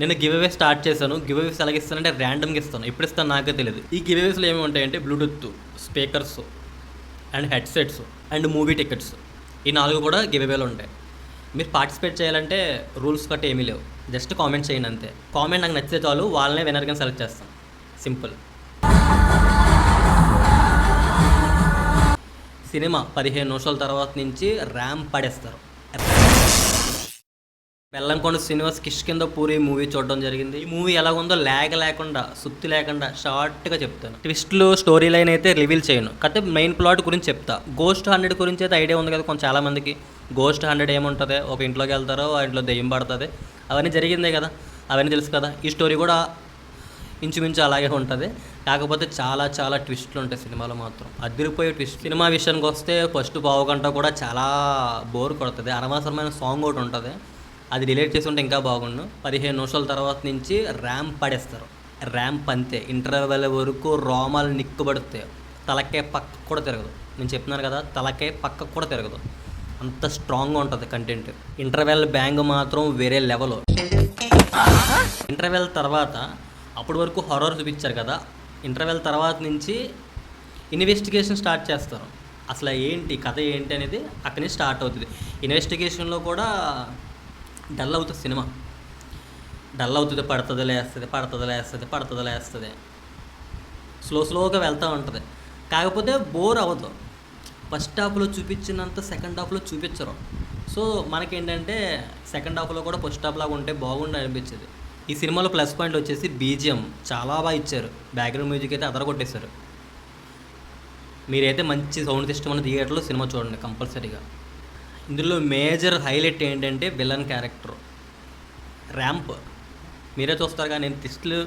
నేను give away start చేశాను. Give అవేస్ ఎలాగ ఇస్తానంటే ర్యాండమ్గా ఇస్తాను. ఎప్పుడు ఇస్తాను నాకే తెలియదు. ఈ గివ్ అవేస్లో ఏమి ఉంటాయంటే Bluetooth speakers and headsets and movie tickets, ఈ 4 కూడా గివ్ అవేలో ఉంటాయి. మీరు పార్టిసిపేట్ చేయాలంటే రూల్స్ గట్రా ఏమీ లేవు. జస్ట్ కామెంట్ చేయండి అంతే. కామెంట్ నాకు నచ్చితే చాలు, వాళ్ళనే వినర్గా సెలెక్ట్ చేస్తాను. సింపుల్. సినిమా 15 నిమిషాల తర్వాత నుంచి ర్యాంప్ పడేస్తారు. బెల్లంకొండ శ్రీనివాస్ కిష్కింధపురి మూవీ చూడడం జరిగింది. ఈ మూవీ ఎలా ఉందో ల్యాగ్ లేకుండా, సుత్తి లేకుండా షార్ట్గా చెప్తాను. ట్విస్ట్లు, స్టోరీ లైన్ అయితే రివీల్ చేయను, కాకపోతే మెయిన్ ప్లాట్ గురించి చెప్తా. గోస్ట్ 100 గురించి అయితే ఐడియా ఉంది కదా కొంచెం చాలామందికి. గోస్ట్ 100 ఏముంటుంది, ఒక ఇంట్లోకి వెళ్తారో ఆ ఇంట్లో దెయ్యం పడుతుంది, అవన్నీ జరిగిందే కదా, అవన్నీ తెలుసు కదా. ఈ స్టోరీ కూడా ఇంచుమించు అలాగే ఉంటుంది. కాకపోతే చాలా చాలా ట్విస్ట్లు ఉంటాయి సినిమాలో, మాత్రం అదిరిపోయే ట్విస్ట్. సినిమా విషయానికి వస్తే ఫస్ట్ పావుగంట కూడా చాలా బోర్ కొడుతుంది. అనవసరమైన సాంగ్ ఒకటి ఉంటుంది, అది డిలీట్ చేసి ఉంటే ఇంకా బాగుండు. 15 నిమిషాల తర్వాత నుంచి ర్యాంప్ పడేస్తారు. ర్యాంప్ అంతే, ఇంటర్వెల్ వరకు రోమాలు నిక్కుబడితే తలకే పక్క కూడా తిరగదు. నేను చెప్తున్నాను కదా, తలకే పక్క కూడా తిరగదు, అంత స్ట్రాంగ్గా ఉంటుంది కంటెంట్. ఇంటర్వెల్ బ్యాంగ్ మాత్రం వేరే లెవెల్. ఇంటర్వెల్ తర్వాత అప్పటి వరకు హారర్ చూపించారు కదా, ఇంటర్వెల్ తర్వాత నుంచి ఇన్వెస్టిగేషన్ స్టార్ట్ చేస్తారు. అసలు ఏంటి కథ ఏంటి అనేది అక్కడి నుంచి స్టార్ట్ అవుతుంది. ఇన్వెస్టిగేషన్లో కూడా డల్ అవుతుంది సినిమా, డల్ అవుతుంది. పడుతుంది లేస్తుంది, స్లోగా వెళ్తూ ఉంటుంది. కాకపోతే బోర్ అవ్వదు. ఫస్ట్ హాఫ్లో చూపించినంత సెకండ్ హాఫ్లో చూపించరు. సో మనకేంటంటే సెకండ్ హాఫ్లో కూడా ఫస్ట్ హాఫ్ లాగా ఉంటే బాగుండి అనిపించేది. ఈ సినిమాలో ప్లస్ పాయింట్ వచ్చేసి బీజిఎం చాలా బాగా ఇచ్చారు. బ్యాక్గ్రౌండ్ మ్యూజిక్ అయితే అదరగొట్టేశారు. మీరైతే మంచి సౌండ్ సిస్టమ్ ఉన్న థియేటర్లో సినిమా చూడండి కంపల్సరీగా. ఇందులో మేజర్ హైలైట్ ఏంటంటే విలన్ క్యారెక్టర్ ర్యాంప్. మీరే చూస్తారు కానీ నేను ట్విస్ట్లు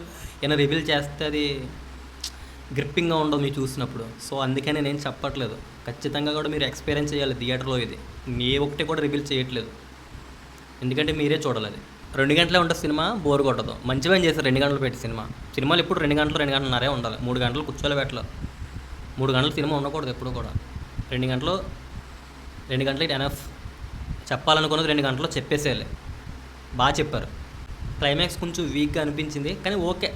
ఏమైనా రివీల్ చేస్తే అది గ్రిప్పింగ్గా ఉండదు మీరు చూసినప్పుడు. సో అందుకని నేను చెప్పట్లేదు, ఖచ్చితంగా కూడా మీరు ఎక్స్పీరియన్స్ చేయాలి థియేటర్లో. ఇది ఏ ఒక్కటి కూడా రివీల్ చేయట్లేదు, ఎందుకంటే మీరే చూడాలి. అది 2 గంటలే ఉంటుంది సినిమా, బోర్ కొట్టదు. మంచి పని చేస్తారు 2 గంటలు పెట్టి సినిమాలు ఎప్పుడు 2 గంటలు 2 గంటలన్నరే ఉండాలి. 3 గంటలు కూర్చోలే పెట్టలో. 3 గంటలు సినిమా ఉండకూడదు ఎప్పుడు కూడా. 2 గంటలకి ఎనఫ్. చెప్పాలనుకున్నది 2 గంటల్లో చెప్పేసేయాలి. బాగా చెప్పారు. క్లైమాక్స్ కొంచెం వీక్గా అనిపించింది, కానీ ఓకే.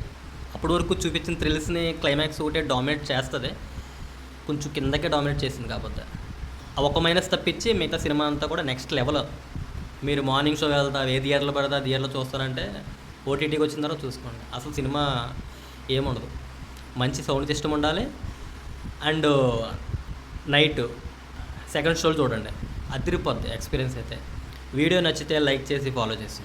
అప్పటి వరకు చూపించిన థ్రిల్స్ని క్లైమాక్స్ ఒకటే డామినేట్ చేస్తుంది, కొంచెం కిందకే డామినేట్ చేసింది. కాకపోతే ఆ ఒక మైనస్ తప్పించి మిగతా సినిమా అంతా కూడా నెక్స్ట్ లెవెల్. మీరు మార్నింగ్ షో వెళ్తా, ఏ థియేటర్లో పడతా థియేటర్లో చూస్తారంటే ఓటీటీకి వచ్చిన తర్వాత చూసుకోండి. అసలు సినిమా ఏముండదు. మంచి సౌండ్ సిస్టమ్ ఉండాలి. అండ్ నైట్ సెకండ్ షోలు చూడండి, అదిరిపోద్ది ఎక్స్పీరియన్స్ అయితే. వీడియో నచ్చితే లైక్ చేసి ఫాలో చేసి